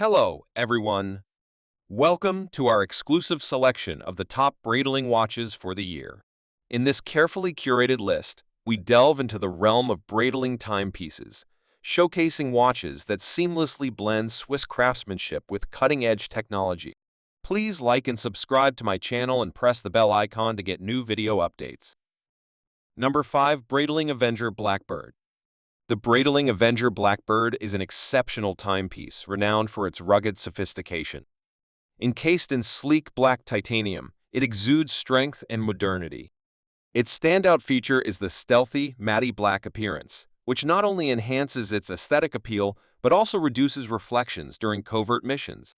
Hello, everyone. Welcome to our exclusive selection of the top Breitling watches for the year. In this carefully curated list, we delve into the realm of Breitling timepieces, showcasing watches that seamlessly blend Swiss craftsmanship with cutting-edge technology. Please like and subscribe to my channel and press the bell icon to get new video updates. Number 5. Breitling Avenger BlackBird. The Breitling Avenger BlackBird is an exceptional timepiece renowned for its rugged sophistication. Encased in sleek black titanium, it exudes strength and modernity. Its standout feature is the stealthy, matte black appearance, which not only enhances its aesthetic appeal but also reduces reflections during covert missions.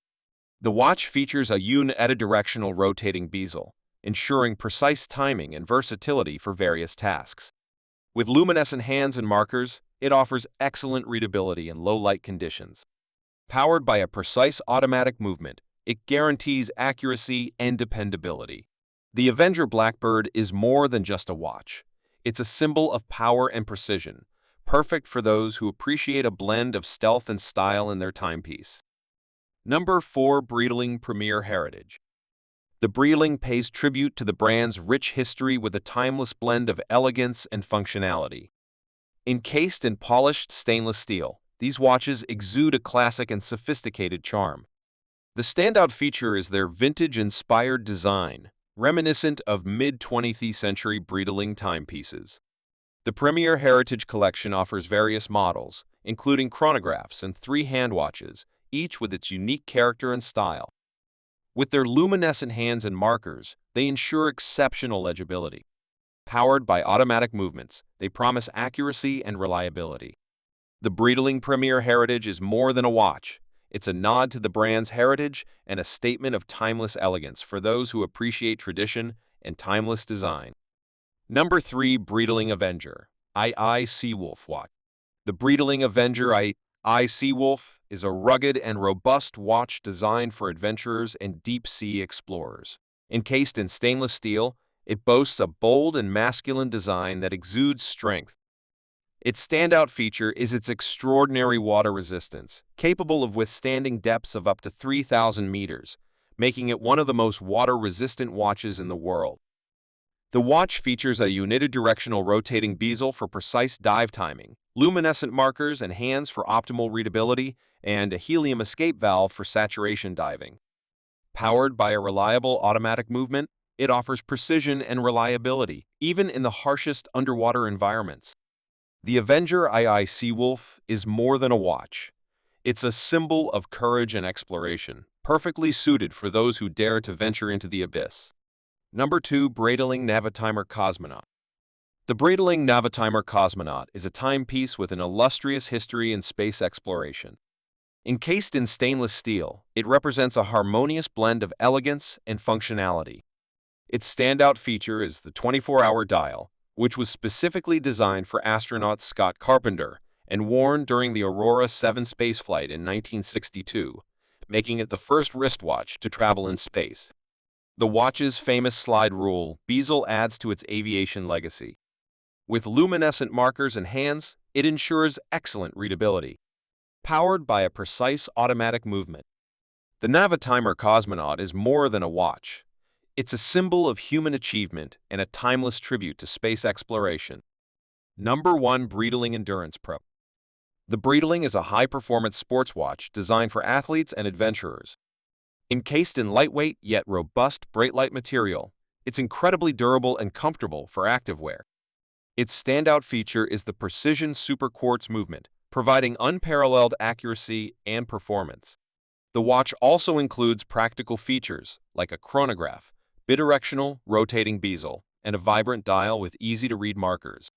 The watch features a unidirectional rotating bezel, ensuring precise timing and versatility for various tasks. With luminescent hands and markers, it offers excellent readability in low-light conditions. Powered by a precise automatic movement, it guarantees accuracy and dependability. The Avenger BlackBird is more than just a watch. It's a symbol of power and precision, perfect for those who appreciate a blend of stealth and style in their timepiece. Number 4. Breitling Premier Heritage. The Breitling pays tribute to the brand's rich history with a timeless blend of elegance and functionality. Encased in polished stainless steel, these watches exude a classic and sophisticated charm. The standout feature is their vintage-inspired design, reminiscent of mid-20th century Breitling timepieces. The Premier Heritage Collection offers various models, including chronographs and 3 hand watches, each with its unique character and style. With their luminescent hands and markers, they ensure exceptional legibility. Powered by automatic movements, they promise accuracy and reliability. The Breitling Premier Heritage is more than a watch. It's a nod to the brand's heritage and a statement of timeless elegance for those who appreciate tradition and timeless design. Number 3. Breitling Avenger II Seawolf watch. The Breitling Avenger II Seawolf is a rugged and robust watch designed for adventurers and deep-sea explorers. Encased in stainless steel, it boasts a bold and masculine design that exudes strength. Its standout feature is its extraordinary water resistance, capable of withstanding depths of up to 3,000 meters, making it one of the most water-resistant watches in the world. The watch features a unidirectional rotating bezel for precise dive timing, luminescent markers and hands for optimal readability, and a helium escape valve for saturation diving. Powered by a reliable automatic movement, it offers precision and reliability, even in the harshest underwater environments. The Avenger II Seawolf is more than a watch. It's a symbol of courage and exploration, perfectly suited for those who dare to venture into the abyss. Number 2. Breitling Navitimer Cosmonaut. The Breitling Navitimer Cosmonaut is a timepiece with an illustrious history in space exploration. Encased in stainless steel, it represents a harmonious blend of elegance and functionality. Its standout feature is the 24-hour dial, which was specifically designed for astronaut Scott Carpenter and worn during the Aurora 7 spaceflight in 1962, making it the first wristwatch to travel in space. The watch's famous slide rule bezel adds to its aviation legacy. With luminescent markers and hands, it ensures excellent readability. Powered by a precise automatic movement, the Navitimer Cosmonaut is more than a watch. It's a symbol of human achievement and a timeless tribute to space exploration. Number 1. Breitling Endurance Pro. The Breitling is a high-performance sports watch designed for athletes and adventurers. Encased in lightweight yet robust Breitling material, it's incredibly durable and comfortable for activewear. Its standout feature is the precision super quartz movement, providing unparalleled accuracy and performance. The watch also includes practical features like a chronograph, bidirectional rotating bezel, and a vibrant dial with easy-to-read markers.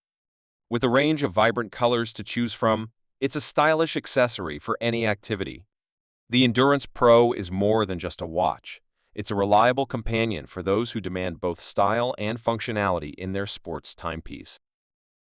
With a range of vibrant colors to choose from, it's a stylish accessory for any activity. The Endurance Pro is more than just a watch. It's a reliable companion for those who demand both style and functionality in their sports timepiece.